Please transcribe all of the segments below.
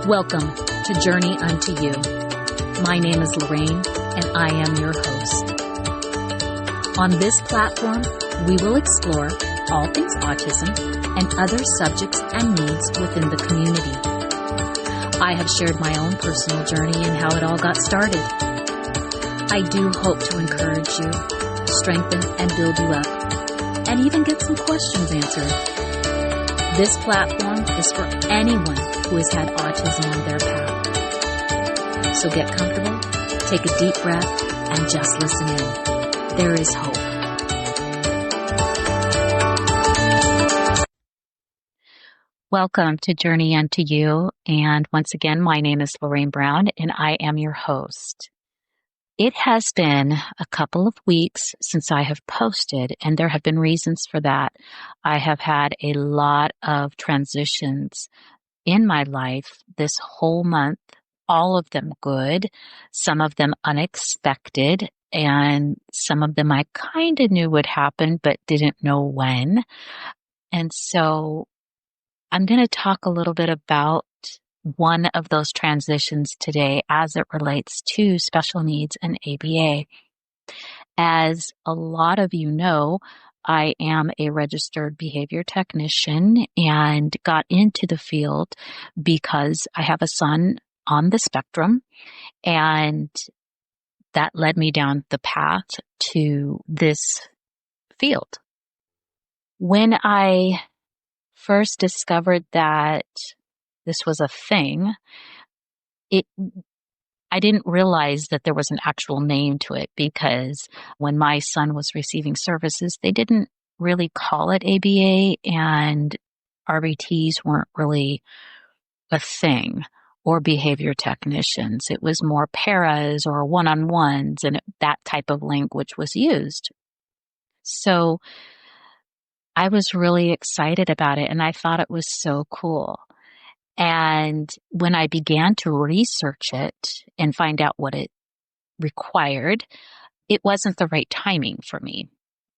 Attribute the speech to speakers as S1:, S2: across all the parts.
S1: Welcome to Journey Unto You. My name is Lorraine, and I am your host. On this platform, we will explore all things autism and other subjects and needs within the community. I have shared my own personal journey and how it all got started. I do hope to encourage you, strengthen and build you up, and even get some questions answered. This platform is for anyone who has had autism on their path. So get comfortable, take a deep breath, and just listen in. There is hope. Welcome to Journey Unto You. And once again, my name is Lorraine Brown, and I am your host. It has been a couple of weeks since I have posted, and there have been reasons for that. I have had a lot of transitions in my life this whole month, all of them good, some of them unexpected, and some of them I kind of knew would happen but didn't know when. And so I'm going to talk a little bit about one of those transitions today as it relates to special needs and ABA. As a lot of you know, I am a registered behavior technician and got into the field because I have a son on the spectrum, and that led me down the path to this field. When I first discovered that this was a thing, I didn't realize that there was an actual name to it, because when my son was receiving services, they didn't really call it ABA, and RBTs weren't really a thing, or behavior technicians. It was more paras or one-on-ones, and that type of language was used. So I was really excited about it, and I thought it was so cool. And when I began to research it and find out what it required, it wasn't the right timing for me.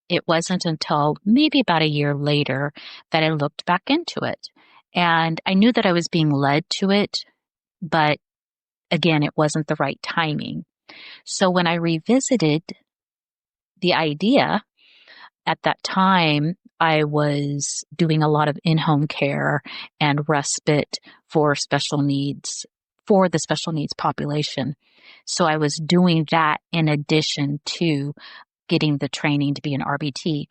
S1: It wasn't until maybe about a year later that I looked back into it. And I knew that I was being led to it, but again, it wasn't the right timing. So when I revisited the idea, at that time, I was doing a lot of in-home care and respite for special needs, for the special needs population. So I was doing that in addition to getting the training to be an RBT.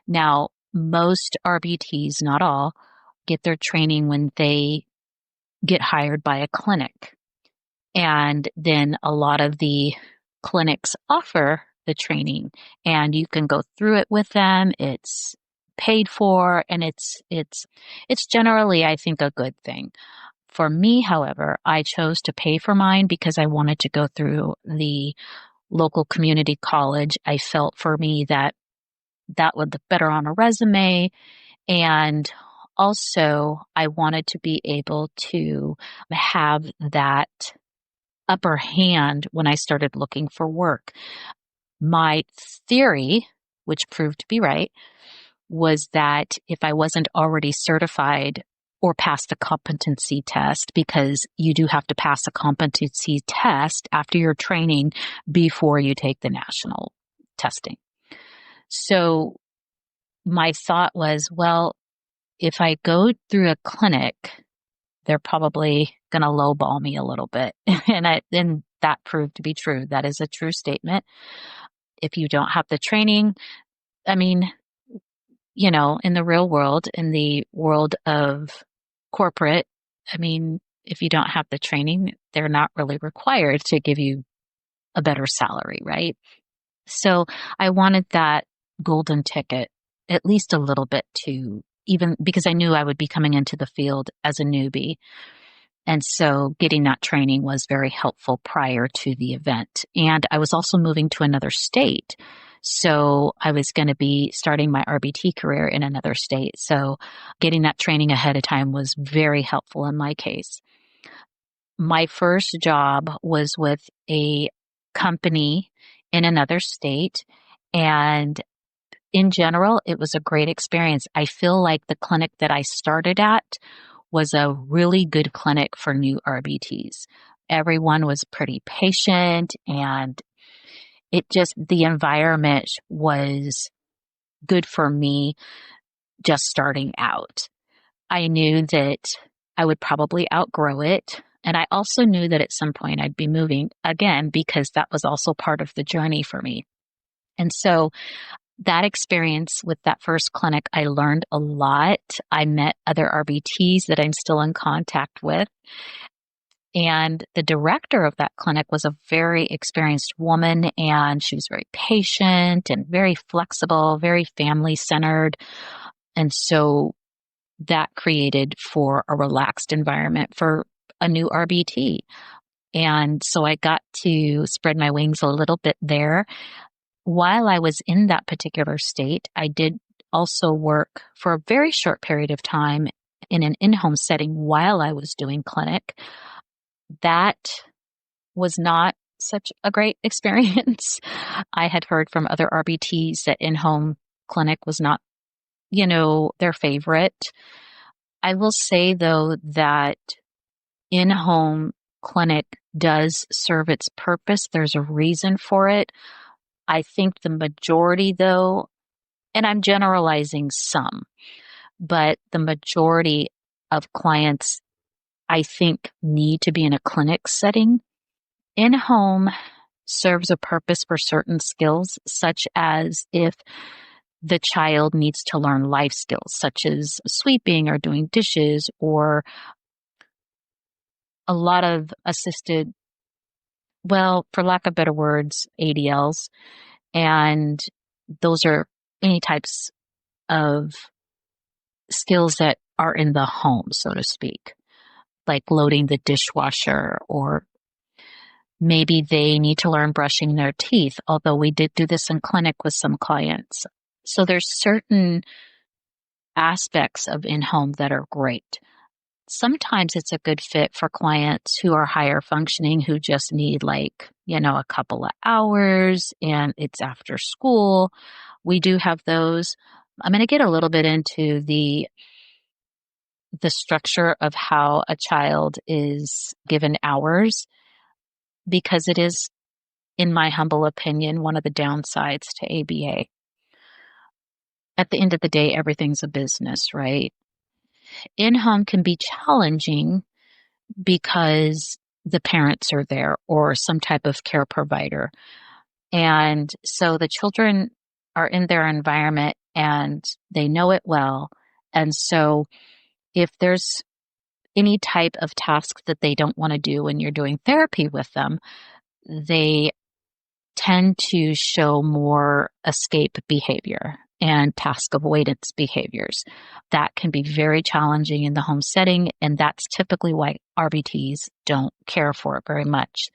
S1: Now, most RBTs, not all, get their training when they get hired by a clinic. And then a lot of the clinics offer the training, and you can go through it with them. It's paid for, and it's generally, I think, a good thing. For me, however, I chose to pay for mine because I wanted to go through the local community college. I felt for me that would look better on a resume, and also I wanted to be able to have that upper hand when I started looking for work. My theory, which proved to be right, was that if I wasn't already certified or passed the competency test, because you do have to pass a competency test after your training before you take the national testing. So my thought was, well, if I go through a clinic, they're probably going to lowball me a little bit. And that proved to be true. That is a true statement. If you don't have the training, I mean, you know, in the real world, in the world of corporate, I mean, if you don't have the training, they're not really required to give you a better salary, right? So I wanted that golden ticket, at least a little bit, to even, because I knew I would be coming into the field as a newbie. And so getting that training was very helpful prior to the event. And I was also moving to another state. So I was going to be starting my RBT career in another state. So getting that training ahead of time was very helpful in my case. My first job was with a company in another state, and in general, it was a great experience. I feel like the clinic that I started at was a really good clinic for new RBTs. Everyone was pretty patient, and the environment was good for me just starting out. I knew that I would probably outgrow it. And I also knew that at some point I'd be moving again, because that was also part of the journey for me. And so that experience with that first clinic, I learned a lot. I met other RBTs that I'm still in contact with. And the director of that clinic was a very experienced woman, and she was very patient and very flexible, very family centered. And so that created for a relaxed environment for a new RBT. And so I got to spread my wings a little bit there. While I was in that particular state, I did also work for a very short period of time in an in-home setting while I was doing clinic. That was not such a great experience. I had heard from other RBTs that in-home clinic was not, their favorite. I will say, though, that in-home clinic does serve its purpose. There's a reason for it. I think the majority, though, and I'm generalizing some, but the majority of clients, I think, need to be in a clinic setting. In-home serves a purpose for certain skills, such as if the child needs to learn life skills, such as sweeping or doing dishes, or a lot of assisted, well, for lack of better words, ADLs. And those are any types of skills that are in the home, so to speak, like loading the dishwasher, or maybe they need to learn brushing their teeth, although we did do this in clinic with some clients. So there's certain aspects of in-home that are great. Sometimes it's a good fit for clients who are higher functioning, who just need a couple of hours and it's after school. We do have those. I'm going to get a little bit into the structure of how a child is given hours, because it is, in my humble opinion, one of the downsides to ABA. At the end of the day, everything's a business, right? In-home can be challenging because the parents are there or some type of care provider. And so the children are in their environment and they know it well. And so if there's any type of task that they don't want to do when you're doing therapy with them, they tend to show more escape behavior and task avoidance behaviors. That can be very challenging in the home setting, and that's typically why RBTs don't care for it very much.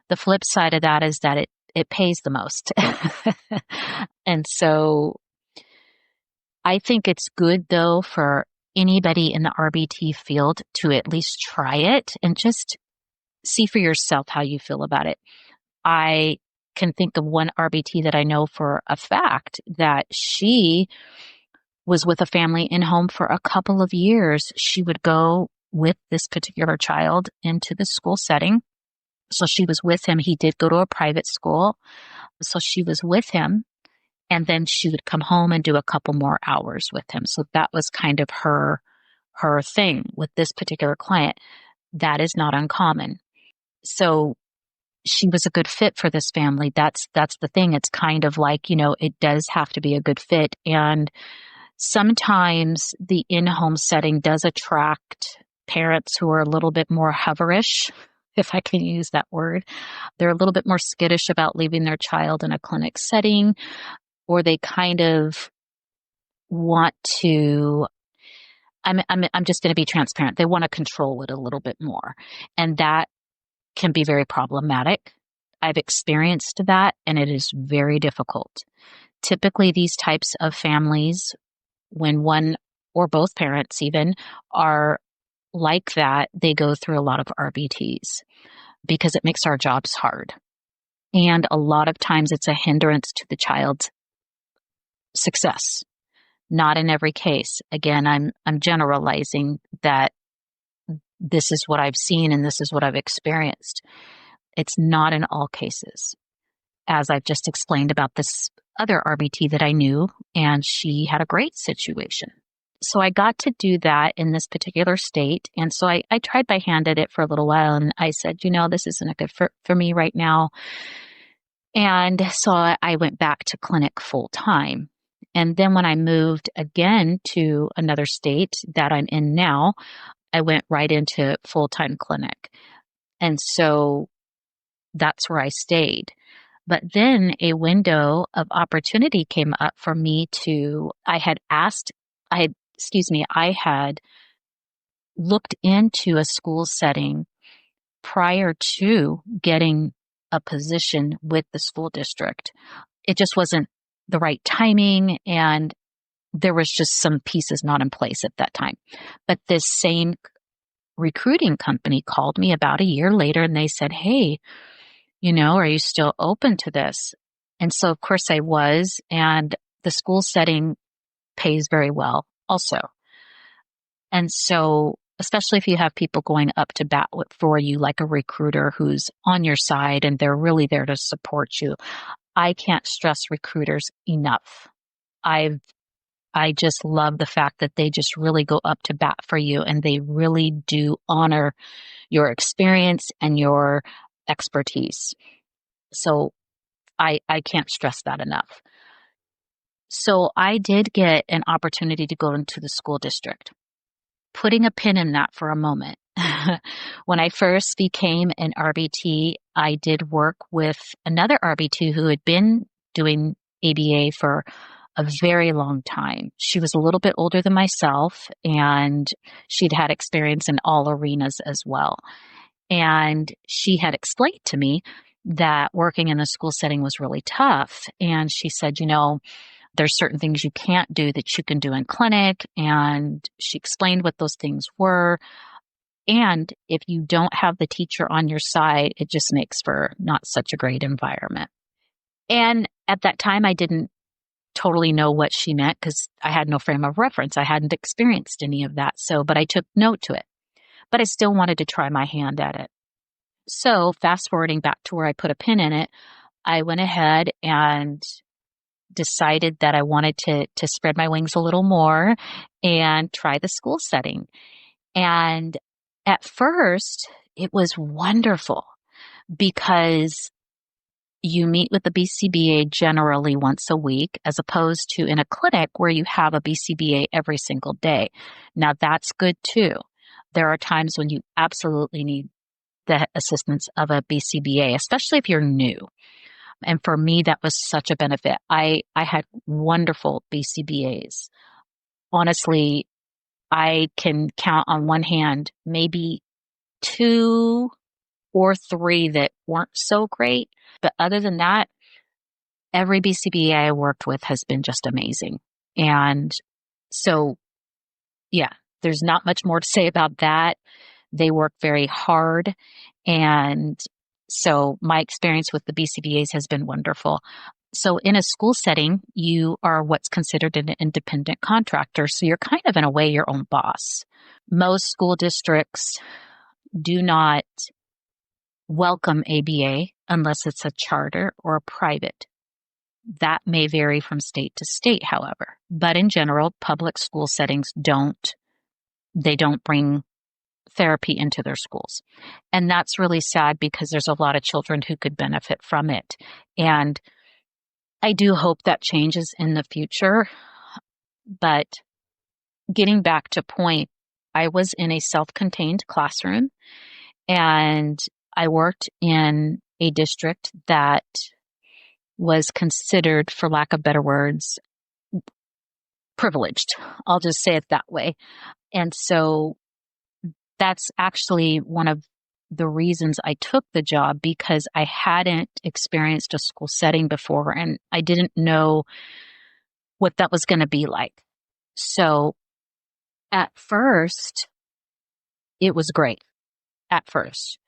S1: The flip side of that is that it pays the most. And so I think it's good, though, for anybody in the RBT field to at least try it and just see for yourself how you feel about it. I can think of one RBT that I know for a fact that she was with a family in home for a couple of years. She would go with this particular child into the school setting. So she was with him. He did go to a private school. So she was with him, and then she would come home and do a couple more hours with him. So that was kind of her thing with this particular client. That is not uncommon. So she was a good fit for this family. That's the thing. It's kind of like, it does have to be a good fit. And sometimes the in-home setting does attract parents who are a little bit more hoverish, if I can use that word. They're a little bit more skittish about leaving their child in a clinic setting, or they kind of want to, I'm just going to be transparent. They want to control it a little bit more. And that can be very problematic. I've experienced that, and it is very difficult. Typically, these types of families, when one or both parents even are like that, they go through a lot of RBTs because it makes our jobs hard. And a lot of times it's a hindrance to the child's success. Not in every case. Again, I'm generalizing that this is what I've seen and this is what I've experienced. It's not in all cases. As I've just explained about this other RBT that I knew, and she had a great situation. So I got to do that in this particular state. And so I tried by hand at it for a little while, and I said, this isn't good for me right now. And so I went back to clinic full time. And then when I moved again to another state that I'm in now, I went right into full-time clinic. And so that's where I stayed. But then a window of opportunity came up for me I had looked into a school setting prior to getting a position with the school district. It just wasn't the right timing, and there was just some pieces not in place at that time. But this same recruiting company called me about a year later, and they said, hey, are you still open to this? And so, of course, I was, and the school setting pays very well also. And so, especially if you have people going up to bat for you, like a recruiter who's on your side and they're really there to support you. I can't stress recruiters enough. I just love the fact that they just really go up to bat for you, and they really do honor your experience and your expertise. So I can't stress that enough. So I did get an opportunity to go into the school district. Putting a pin in that for a moment. When I first became an RBT, I did work with another RBT who had been doing ABA for a very long time. She was a little bit older than myself, and she'd had experience in all arenas as well. And she had explained to me that working in a school setting was really tough. And she said, there's certain things you can't do that you can do in clinic. And she explained what those things were. And if you don't have the teacher on your side, it just makes for not such a great environment. And at that time, I didn't totally know what she meant because I had no frame of reference. I hadn't experienced any of that. But I took note to it. But I still wanted to try my hand at it. So fast forwarding back to where I put a pin in it, I went ahead and decided that I wanted to spread my wings a little more and try the school setting. And at first, it was wonderful because you meet with the BCBA generally once a week, as opposed to in a clinic where you have a BCBA every single day. Now, that's good too. There are times when you absolutely need the assistance of a BCBA, especially if you're new. And for me, that was such a benefit. I had wonderful BCBAs. Honestly, I can count on one hand, maybe 2 or 3 that weren't so great. But other than that, every BCBA I worked with has been just amazing. And so, yeah, there's not much more to say about that. They work very hard. And so my experience with the BCBAs has been wonderful. So in a school setting, you are what's considered an independent contractor. So you're kind of, in a way, your own boss. Most school districts do not welcome ABA unless it's a charter or a private. That may vary from state to state, however. But in general, public school settings don't bring therapy into their schools. And that's really sad because there's a lot of children who could benefit from it. And I do hope that changes in the future. But getting back to point, I was in a self-contained classroom, and I worked in a district that was considered, for lack of better words, privileged. I'll just say it that way. And so that's actually one of the reasons I took the job, because I hadn't experienced a school setting before and I didn't know what that was going to be like. So at first, it was great. At first,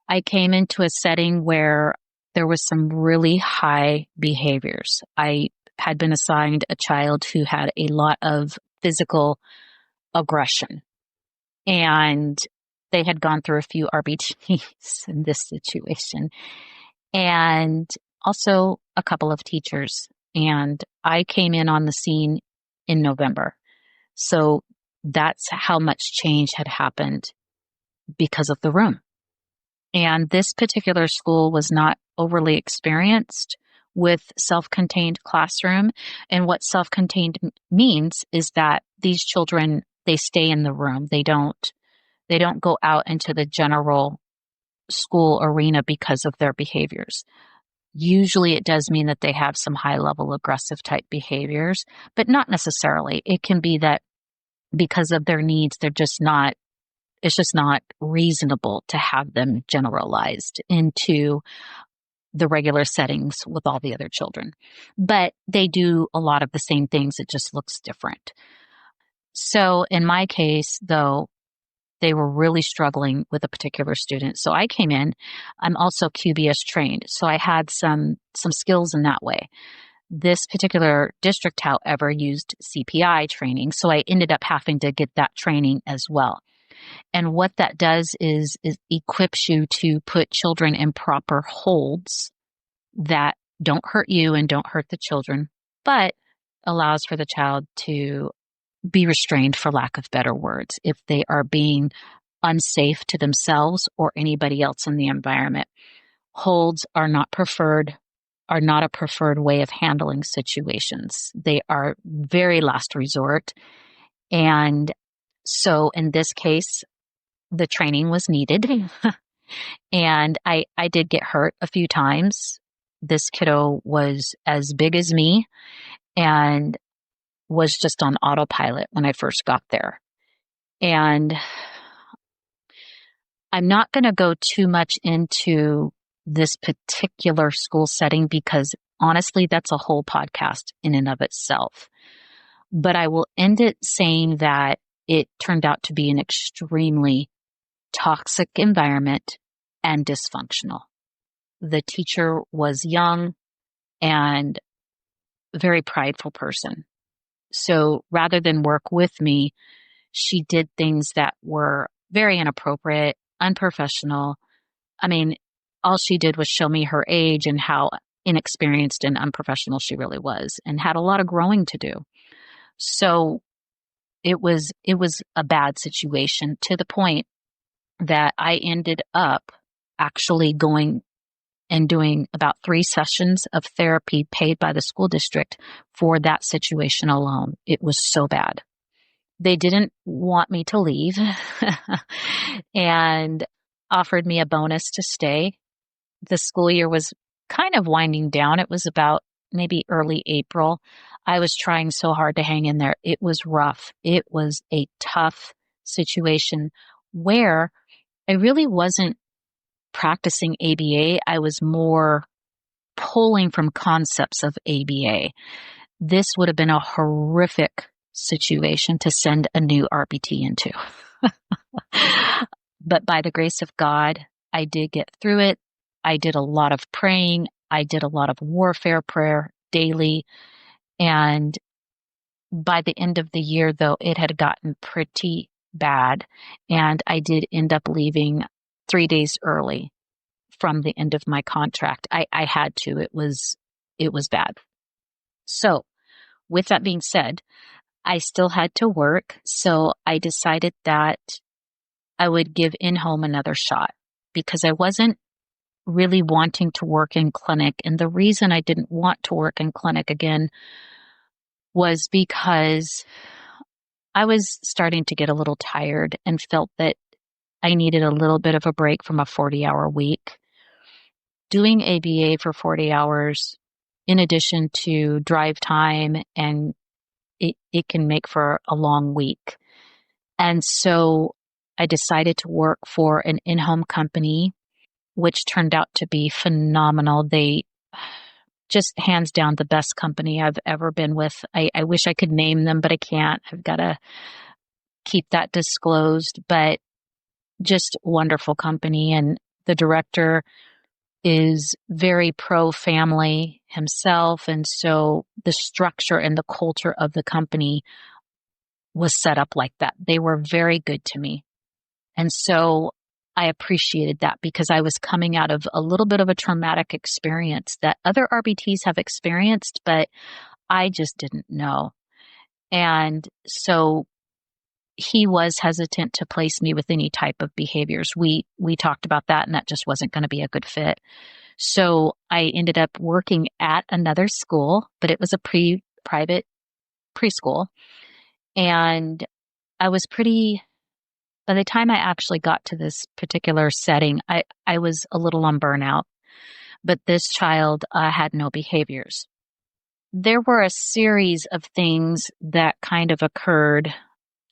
S1: I came into a setting where there was some really high behaviors. I had been assigned a child who had a lot of physical aggression. And they had gone through a few RBTs in this situation, and also a couple of teachers. And I came in on the scene in November. So that's how much change had happened because of the room. And this particular school was not overly experienced with self-contained classroom. And what self-contained means is that these children, they stay in the room. They don't go out into the general school arena because of their behaviors. Usually it does mean that they have some high level aggressive type behaviors, but not necessarily. It can be that because of their needs, it's just not reasonable to have them generalized into the regular settings with all the other children. But they do a lot of the same things. It just looks different. So in my case, though, they were really struggling with a particular student. So I came in. I'm also QBS trained, so I had some skills in that way. This particular district, however, used CPI training, so I ended up having to get that training as well. And what that does is equips you to put children in proper holds that don't hurt you and don't hurt the children, but allows for the child to be restrained, for lack of better words, if they are being unsafe to themselves or anybody else in the environment. Holds are not a preferred way of handling situations. They are very last resort. And so in this case, the training was needed. And I did get hurt a few times. This kiddo was as big as me and was just on autopilot when I first got there. And I'm not going to go too much into this particular school setting because honestly, that's a whole podcast in and of itself. But I will end it saying that it turned out to be an extremely toxic environment and dysfunctional. The teacher was young and a very prideful person. So rather than work with me, she did things that were very inappropriate, unprofessional. I mean, all she did was show me her age and how inexperienced and unprofessional she really was, and had a lot of growing to do. So it was a bad situation, to the point that I ended up actually going and doing about 3 sessions of therapy paid by the school district for that situation alone. It was so bad. They didn't want me to leave and offered me a bonus to stay. The school year was kind of winding down. It was about maybe early April. I was trying so hard to hang in there. It was rough. It was a tough situation where I really wasn't practicing ABA. I was more pulling from concepts of ABA. This would have been a horrific situation to send a new RBT into. But by the grace of God, I did get through it. I did a lot of praying. I did a lot of warfare prayer daily. And by the end of the year, though, it had gotten pretty bad. And I did end up leaving 3 days early from the end of my contract. I had to. It was bad. So with that being said, I still had to work. So I decided that I would give in-home another shot because I wasn't really wanting to work in clinic. And the reason I didn't want to work in clinic again was because I was starting to get a little tired and felt that I needed a little bit of a break from a 40-hour week. Doing ABA for 40 hours, in addition to drive time, and it can make for a long week. And so I decided to work for an in-home company, which turned out to be phenomenal. They just hands down the best company I've ever been with. I wish I could name them, but I can't. I've got to keep that disclosed, but just wonderful company. And the director is very pro-family himself. And so the structure and the culture of the company was set up like that. They were very good to me. And so I appreciated that because I was coming out of a little bit of a traumatic experience that other RBTs have experienced, but I just didn't know. And so he was hesitant to place me with any type of behaviors. We talked about that, and that just wasn't going to be a good fit. So I ended up working at another school, but it was a private preschool. And I was by the time I actually got to this particular setting, I was a little on burnout, but this child had no behaviors. There were a series of things that kind of occurred.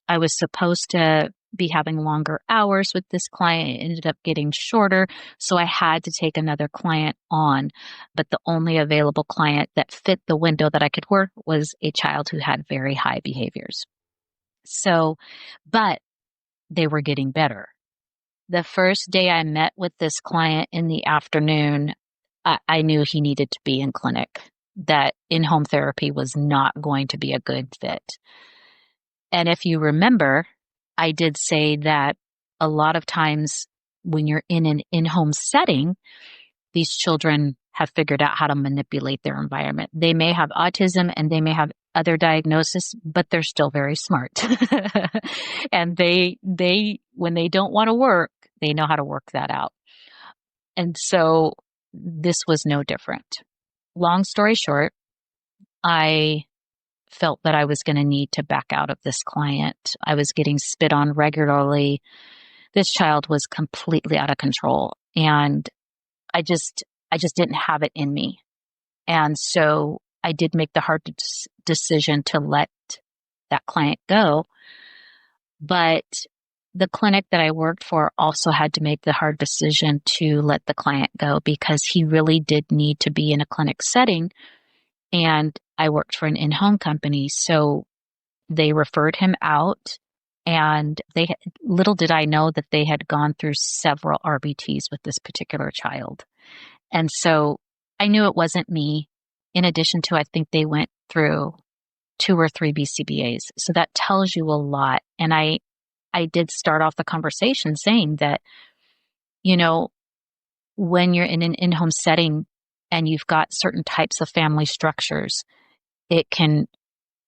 S1: I was supposed to be having longer hours with this client. It ended up getting shorter. So I had to take another client on. But the only available client that fit the window that I could work was a child who had very high behaviors. So, but they were getting better. The first day I met with this client in the afternoon, I knew he needed to be in clinic, that in-home therapy was not going to be a good fit. And if you remember, I did say that a lot of times when you're in an in-home setting, these children have figured out how to manipulate their environment. They may have autism and they may have other diagnosis, but they're still very smart. And they when they don't want to work, they know how to work that out. And so this was no different. Long story short, I felt that I was going to need to back out of this client. I was getting spit on regularly. This child was completely out of control, and I just didn't have it in me. And so I did make the hard decision to let that client go. But the clinic that I worked for also had to make the hard decision to let the client go because he really did need to be in a clinic setting. And I worked for an in-home company, so they referred him out. And little did I know that they had gone through several RBTs with this particular child. And so I knew it wasn't me. In addition to, I think they went through 2 or 3 BCBAs. So that tells you a lot. And I did start off the conversation saying that, when you're in an in-home setting and you've got certain types of family structures, it can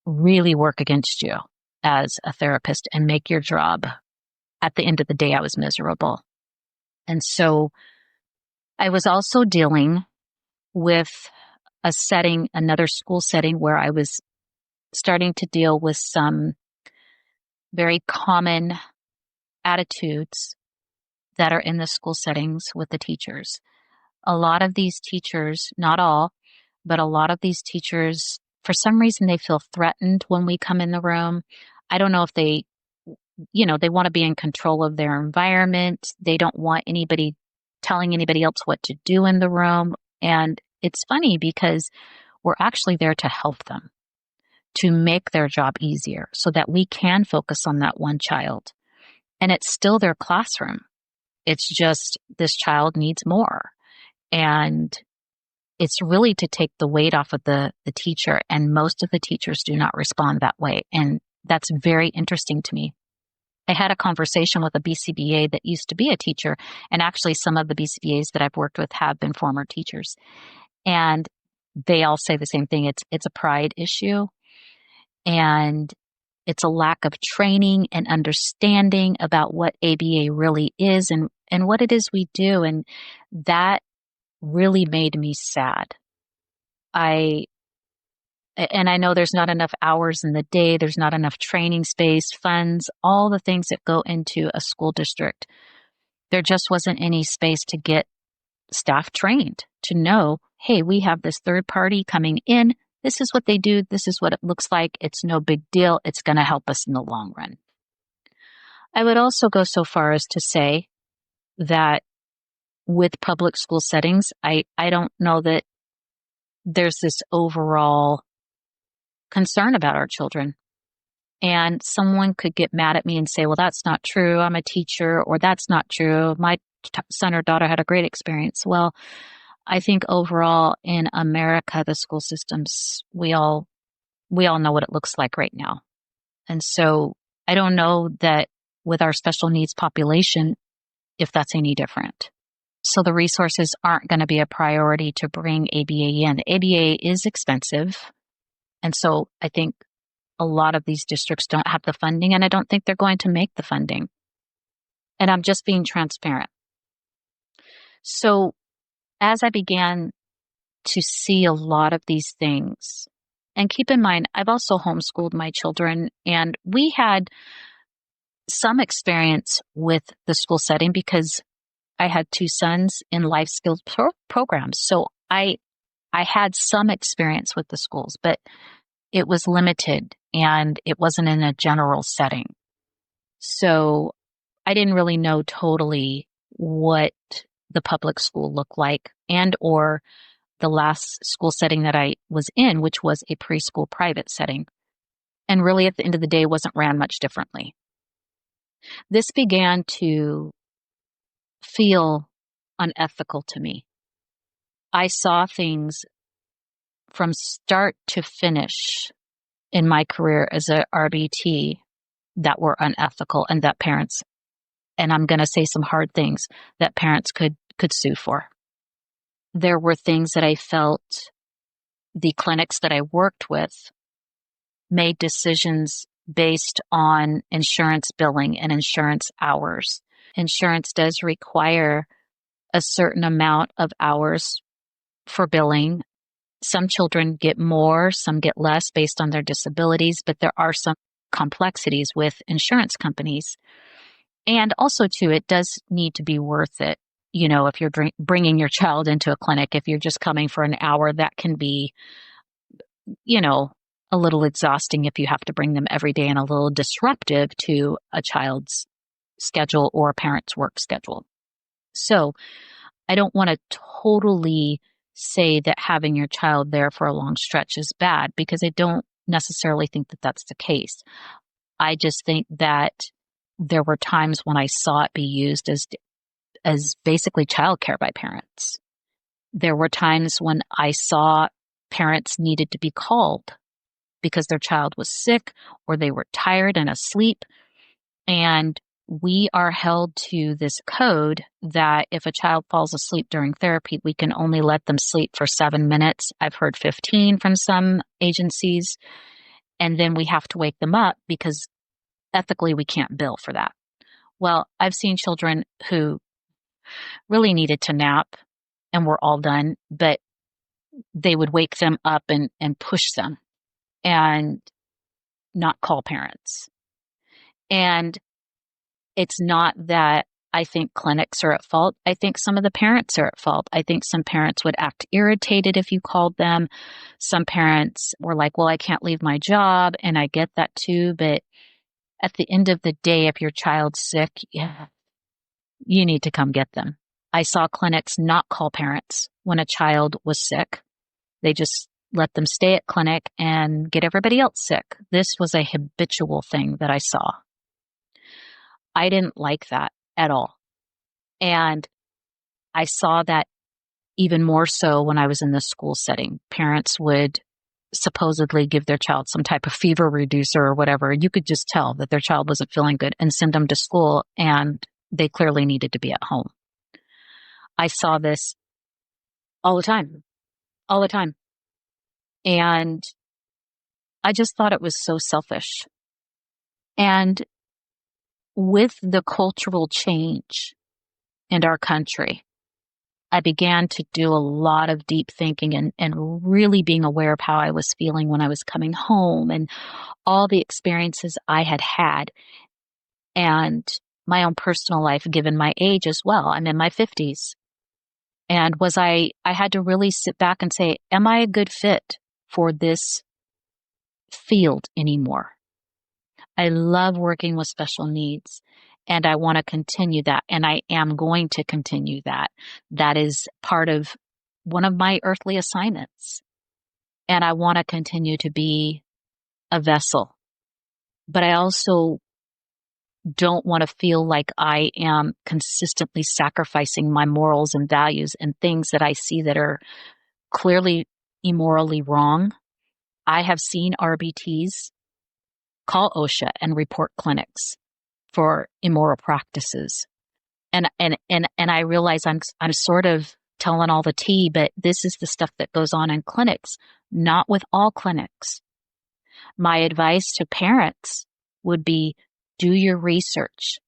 S1: really work against you as a therapist and make your job. At the end of the day, I was miserable. And so I was also dealing with another school setting where I was starting to deal with some very common attitudes that are in the school settings with the teachers. A lot of these teachers, not all, but a lot of these teachers, for some reason, they feel threatened when we come in the room. I don't know if they want to be in control of their environment. They don't want anybody telling anybody else what to do in the room. And it's funny because we're actually there to help them, to make their job easier so that we can focus on that one child. And it's still their classroom. It's just this child needs more. And it's really to take the weight off of the teacher. And most of the teachers do not respond that way. And that's very interesting to me. I had a conversation with a BCBA that used to be a teacher. And actually, some of the BCBAs that I've worked with have been former teachers. And they all say the same thing. It's a pride issue. And it's a lack of training and understanding about what ABA really is and what it is we do. And that really made me sad. I know there's not enough hours in the day. There's not enough training space, funds, all the things that go into a school district. There just wasn't any space to get staff trained to know, hey, we have this third party coming in. This is what they do. This is what it looks like. It's no big deal. It's going to help us in the long run. I would also go so far as to say that with public school settings, I don't know that there's this overall concern about our children. And someone could get mad at me and say, well, that's not true. I'm a teacher, or that's not true. My son or daughter had a great experience. Well, I think overall in America, the school systems, we all know what it looks like right now. And so I don't know that with our special needs population if that's any different. So the resources aren't going to be a priority to bring ABA in. ABA is expensive. And so I think a lot of these districts don't have the funding, and I don't think they're going to make the funding. And I'm just being transparent. So as I began to see a lot of these things, and keep in mind, I've also homeschooled my children, and we had some experience with the school setting because I had two sons in life skills programs. So I had some experience with the schools, but it was limited and it wasn't in a general setting. So I didn't really know totally what the public school looked like, and or the last school setting that I was in, which was a preschool private setting. And really at the end of the day, wasn't ran much differently. This began to feel unethical to me. I saw things from start to finish in my career as a RBT that were unethical, and that parents, and I'm going to say some hard things, that parents could sue for. There were things that I felt the clinics that I worked with made decisions based on insurance billing and insurance hours. Insurance does require a certain amount of hours for billing. Some children get more, some get less based on their disabilities, but there are some complexities with insurance companies. And also, too, it does need to be worth it. You know, if you're bringing your child into a clinic, if you're just coming for an hour, that can be, you know, a little exhausting if you have to bring them every day, and a little disruptive to a child's schedule or a parent's work schedule. So I don't want to totally say that having your child there for a long stretch is bad, because I don't necessarily think that that's the case. I just think that there were times when I saw it be used as basically childcare by parents. There were times when I saw parents needed to be called because their child was sick or they were tired and asleep. And we are held to this code that if a child falls asleep during therapy, we can only let them sleep for 7 minutes. I've heard 15 from some agencies. And then we have to wake them up because ethically we can't bill for that. Well, I've seen children who really needed to nap and were all done, but they would wake them up and push them and not call parents. And it's not that I think clinics are at fault. I think some of the parents are at fault. I think some parents would act irritated if you called them. Some parents were like, well, I can't leave my job. And I get that too. But at the end of the day, if your child's sick, yeah, you need to come get them. I saw clinics not call parents when a child was sick. They just let them stay at clinic and get everybody else sick. This was a habitual thing that I saw. I didn't like that at all. And I saw that even more so when I was in the school setting. Parents would supposedly give their child some type of fever reducer or whatever. You could just tell that their child wasn't feeling good and send them to school, and they clearly needed to be at home. I saw this all the time. And I just thought it was so selfish. And with the cultural change in our country, I began to do a lot of deep thinking and really being aware of how I was feeling when I was coming home and all the experiences I had had, and my own personal life given my age as well. I'm in my 50s. And I had to really sit back and say, am I a good fit for this field anymore? I love working with special needs, and I want to continue that. And I am going to continue that. That is part of one of my earthly assignments. And I want to continue to be a vessel. But I also don't want to feel like I am consistently sacrificing my morals and values and things that I see that are clearly immorally wrong. I have seen RBTs call OSHA and report clinics for immoral practices. And I realize I'm sort of telling all the tea, but this is the stuff that goes on in clinics, not with all clinics. My advice to parents would be do your research.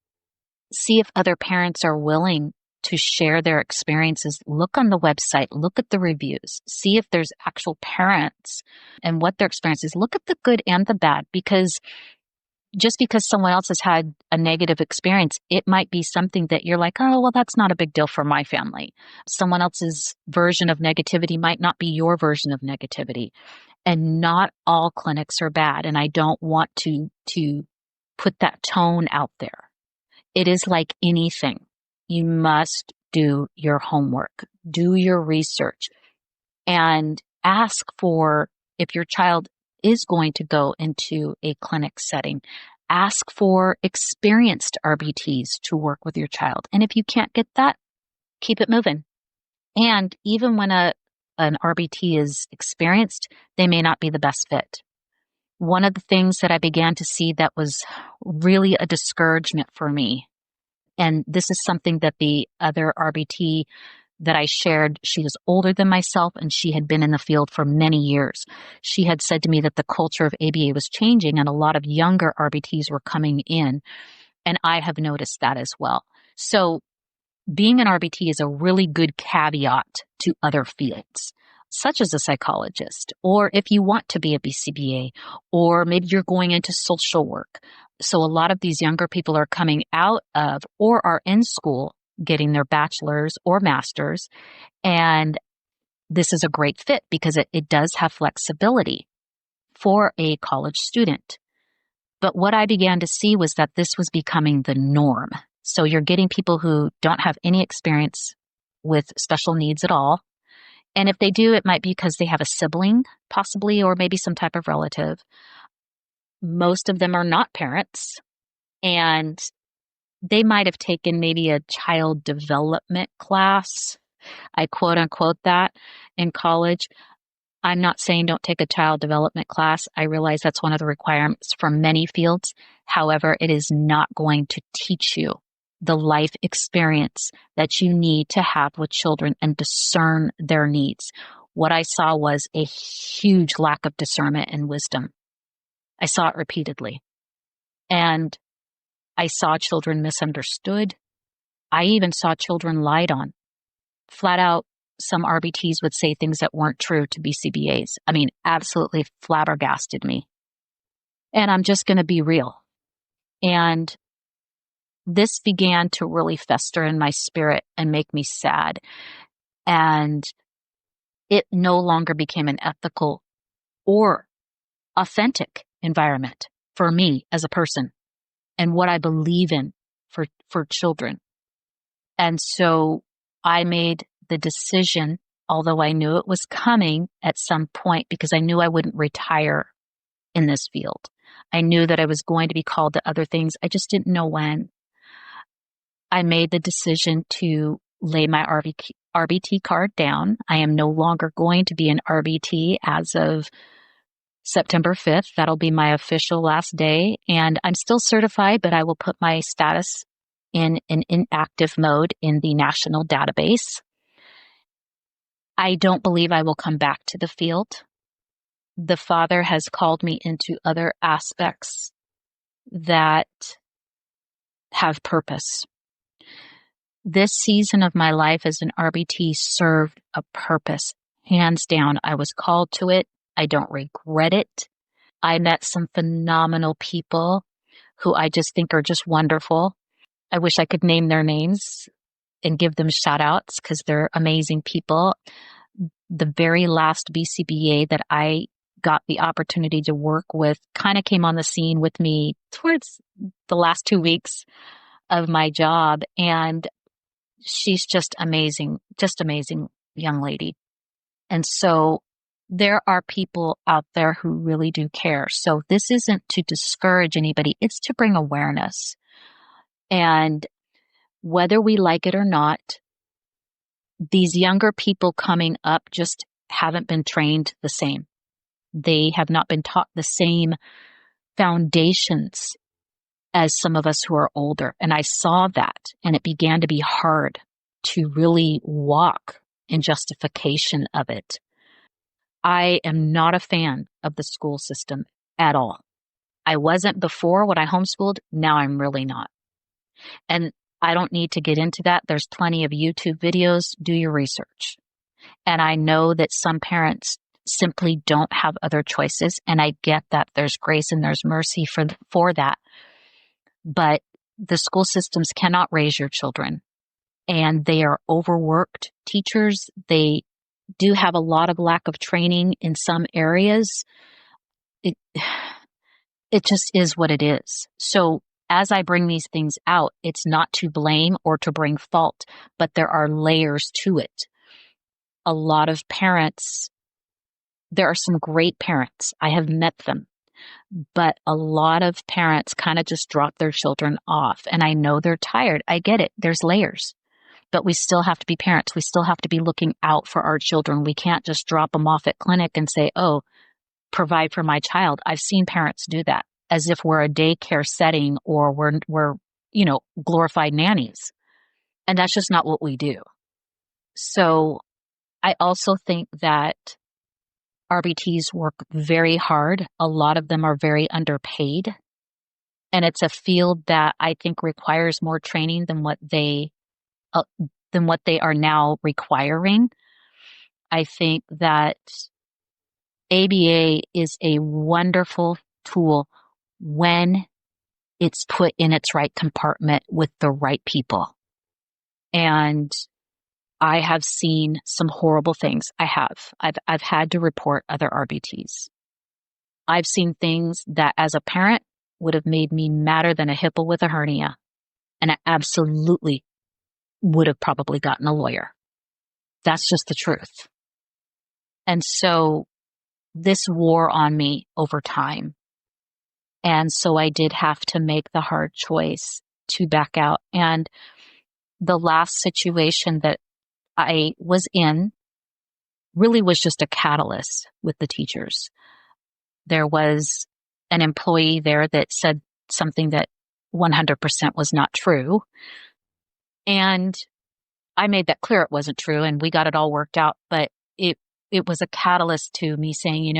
S1: See if other parents are willing to share their experiences. Look on the website, look at the reviews, see if there's actual parents and what their experience is. Look at the good and the bad, because just because someone else has had a negative experience, it might be something that you're like, oh, well, that's not a big deal for my family. Someone else's version of negativity might not be your version of negativity. And not all clinics are bad. And I don't want to put that tone out there. It is like anything. You must do your homework, do your research, and ask for, if your child is going to go into a clinic setting, ask for experienced RBTs to work with your child. And if you can't get that, keep it moving. And even when an RBT is experienced, they may not be the best fit. One of the things that I began to see that was really a discouragement for me, and this is something that the other RBT that I shared, she was older than myself and she had been in the field for many years. She had said to me that the culture of ABA was changing and a lot of younger RBTs were coming in. And I have noticed that as well. So being an RBT is a really good caveat to other fields, such as a psychologist, or if you want to be a BCBA, or maybe you're going into social work. So a lot of these younger people are coming out of or are in school getting their bachelor's or master's, and this is a great fit because it does have flexibility for a college student. But what I began to see was that this was becoming the norm. So you're getting people who don't have any experience with special needs at all. And if they do, it might be because they have a sibling, possibly, or maybe some type of relative. Most of them are not parents, and they might have taken maybe a child development class. I quote unquote that in college. I'm not saying don't take a child development class. I realize that's one of the requirements for many fields. However, it is not going to teach you the life experience that you need to have with children and discern their needs. What I saw was a huge lack of discernment and wisdom. I saw it repeatedly. And I saw children misunderstood. I even saw children lied on. Flat out, some RBTs would say things that weren't true to BCBAs. I mean, absolutely flabbergasted me. And I'm just going to be real. And this began to really fester in my spirit and make me sad. And it no longer became an ethical or authentic environment for me as a person and what I believe in for children. And so I made the decision, although I knew it was coming at some point because I knew I wouldn't retire in this field. I knew that I was going to be called to other things. I just didn't know when. I made the decision to lay my RBT card down. I am no longer going to be an RBT as of September 5th. That'll be my official last day. And I'm still certified, but I will put my status in an inactive mode in the national database. I don't believe I will come back to the field. The Father has called me into other aspects that have purpose. This season of my life as an RBT served a purpose. Hands down, I was called to it. I don't regret it. I met some phenomenal people who I just think are just wonderful. I wish I could name their names and give them shout outs because they're amazing people. The very last BCBA that I got the opportunity to work with kind of came on the scene with me towards the last 2 weeks of my job. And she's just amazing young lady. And so there are people out there who really do care. So this isn't to discourage anybody. It's to bring awareness. And whether we like it or not, these younger people coming up just haven't been trained the same. They have not been taught the same foundations as some of us who are older. And I saw that, and it began to be hard to really walk in justification of it. I am not a fan of the school system at all. I wasn't before when I homeschooled. Now I'm really not. And I don't need to get into that. There's plenty of YouTube videos. Do your research. And I know that some parents simply don't have other choices. And I get that there's grace and there's mercy for that. But the school systems cannot raise your children. And they are overworked teachers. They do have a lot of lack of training in some areas. It just is what it is. So as I bring these things out, it's not to blame or to bring fault, but there are layers to it. A lot of parents, there are some great parents. I have met them, but a lot of parents kind of just drop their children off. And I know they're tired. I get it. There's layers, but we still have to be parents. We still have to be looking out for our children. We can't just drop them off at clinic and say, oh, provide for my child. I've seen parents do that as if we're a daycare setting or we're glorified nannies. And that's just not what we do. So I also think that RBTs work very hard. A lot of them are very underpaid. And it's a field that I think requires more training than what they are now requiring. I think that ABA is a wonderful tool when it's put in its right compartment with the right people. And I have seen some horrible things. I've had to report other RBTs. I've seen things that as a parent would have made me madder than a hippo with a hernia. And I absolutely would have probably gotten a lawyer. That's just the truth. And so this wore on me over time. And so I did have to make the hard choice to back out. And the last situation that I was in really was just a catalyst with the teachers. There was an employee there that said something that 100% was not true. And I made that clear it wasn't true, and we got it all worked out. But it was a catalyst to me saying,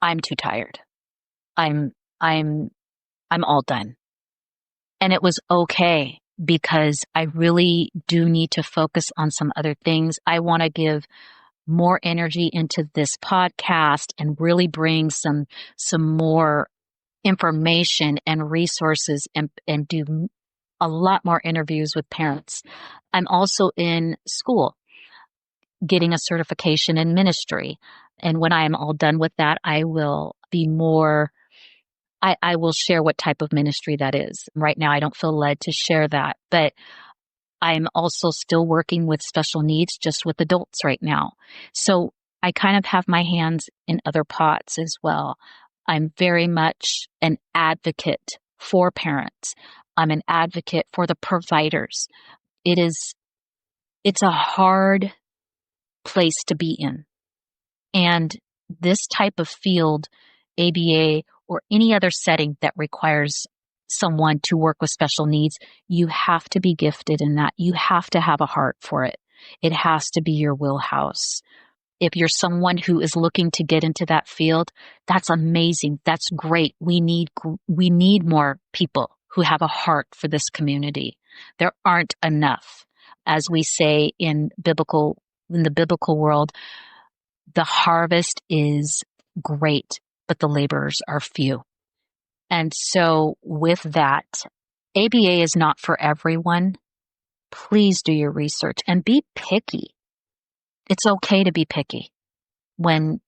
S1: I'm too tired. I'm all done. And it was okay, because I really do need to focus on some other things. I want to give more energy into this podcast and really bring some more information and resources and do a lot more interviews with parents. I'm also in school getting a certification in ministry. And when I am all done with that, I will be more, I will share what type of ministry that is. Right now, I don't feel led to share that, but I'm also still working with special needs, just with adults right now. So I kind of have my hands in other pots as well. I'm very much an advocate for parents. I'm an advocate for the providers. It's a hard place to be in. And this type of field, ABA or any other setting that requires someone to work with special needs, you have to be gifted in that. You have to have a heart for it. It has to be your wheelhouse. If you're someone who is looking to get into that field, that's amazing. That's great. We need more people who have a heart for this community. There aren't enough. As we say in the biblical world, the harvest is great, but the laborers are few. And so with that, ABA is not for everyone. Please do your research and be picky. It's okay to be picky when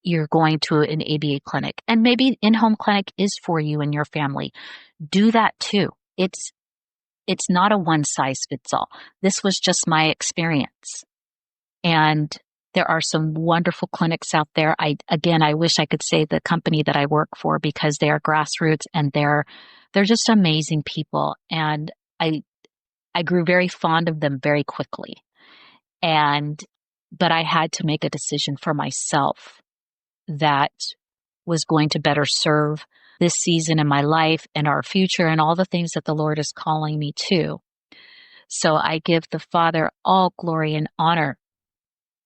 S1: you're going to an ABA clinic. And maybe in-home clinic is for you and your family. Do that too. It's not a one-size-fits-all. This was just my experience. And there are some wonderful clinics out there. I wish I could say the company that I work for, because they are grassroots and they're just amazing people. And I grew very fond of them very quickly. But I had to make a decision for myself that was going to better serve this season in my life and our future and all the things that the Lord is calling me to. So I give the Father all glory and honor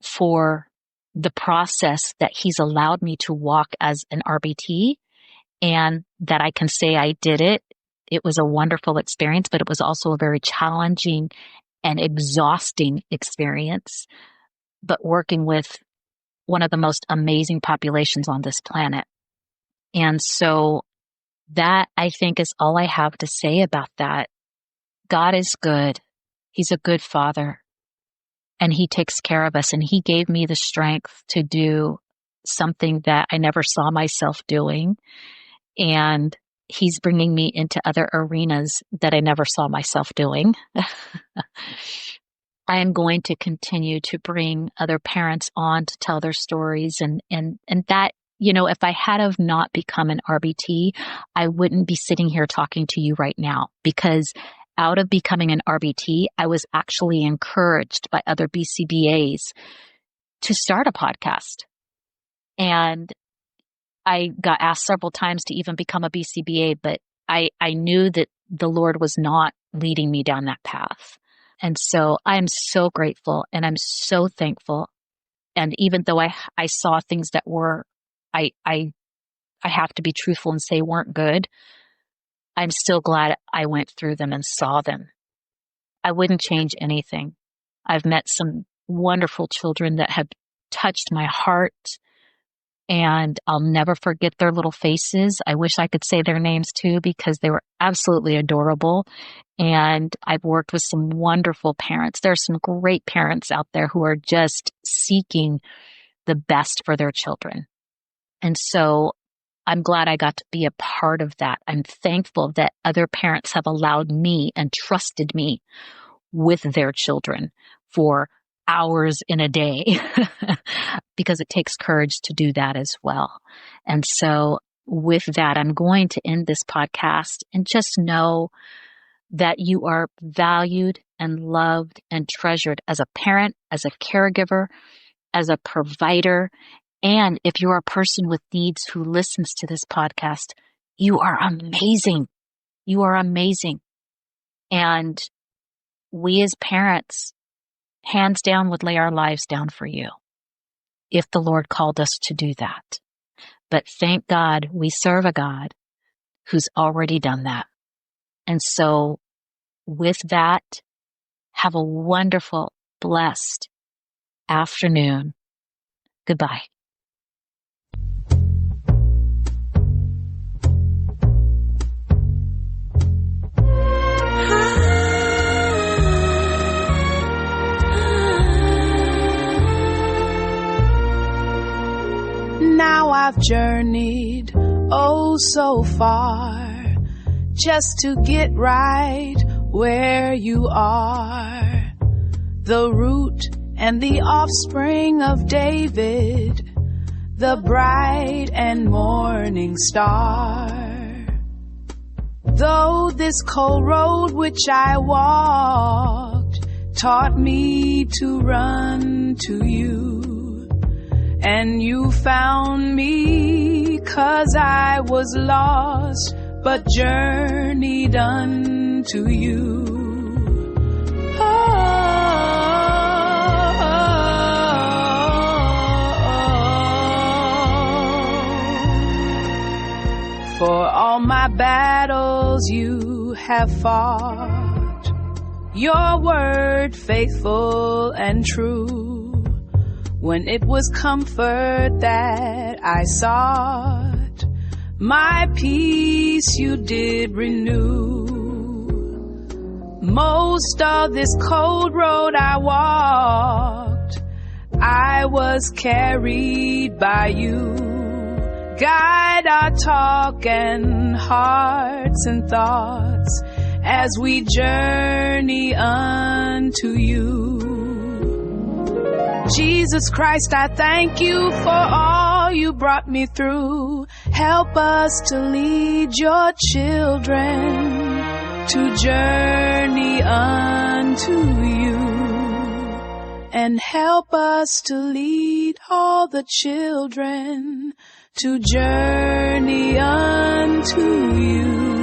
S1: for the process that He's allowed me to walk as an RBT, and that I can say I did it. It was a wonderful experience, but it was also a very challenging and exhausting experience, but working with one of the most amazing populations on this planet. And so that, I think, is all I have to say about that. God is good. He's a good Father, and He takes care of us. And He gave me the strength to do something that I never saw myself doing. And He's bringing me into other arenas that I never saw myself doing. I am going to continue to bring other parents on to tell their stories, and that, if I had have not become an RBT, I wouldn't be sitting here talking to you right now, because out of becoming an RBT, I was actually encouraged by other BCBAs to start a podcast. And I got asked several times to even become a BCBA, but I knew that the Lord was not leading me down that path. And so I'm so grateful and I'm so thankful. And even though I saw things that were, I have to be truthful and say weren't good, I'm still glad I went through them and saw them. I wouldn't change anything. I've met some wonderful children that have touched my heart, and I'll never forget their little faces. I wish I could say their names too, because they were absolutely adorable. And I've worked with some wonderful parents. There are some great parents out there who are just seeking the best for their children. And so I'm glad I got to be a part of that. I'm thankful that other parents have allowed me and trusted me with their children for hours in a day, because it takes courage to do that as well. And so with that, I'm going to end this podcast, and just know that you are valued and loved and treasured as a parent, as a caregiver, as a provider. And if you're a person with needs who listens to this podcast, you are amazing. You are amazing. And we as parents, hands down, would lay our lives down for you if the Lord called us to do that. But thank God we serve a God who's already done that. And so with that, have a wonderful, blessed afternoon. Goodbye.
S2: Now I've journeyed oh so far just to get right where you are, the root and the offspring of David, the bright and morning star. Though this cold road which I walked taught me to run to you, and you found me 'cause I was lost, but journeyed unto you. For all my battles you have fought, your word faithful and true. When it was comfort that I sought, my peace you did renew. Most of this cold road I walked, I was carried by you. Guide our talk and hearts and thoughts as we journey unto you. Jesus Christ, I thank you for all you brought me through. Help us to lead your children to journey unto you. And help us to lead all the children to journey unto to you.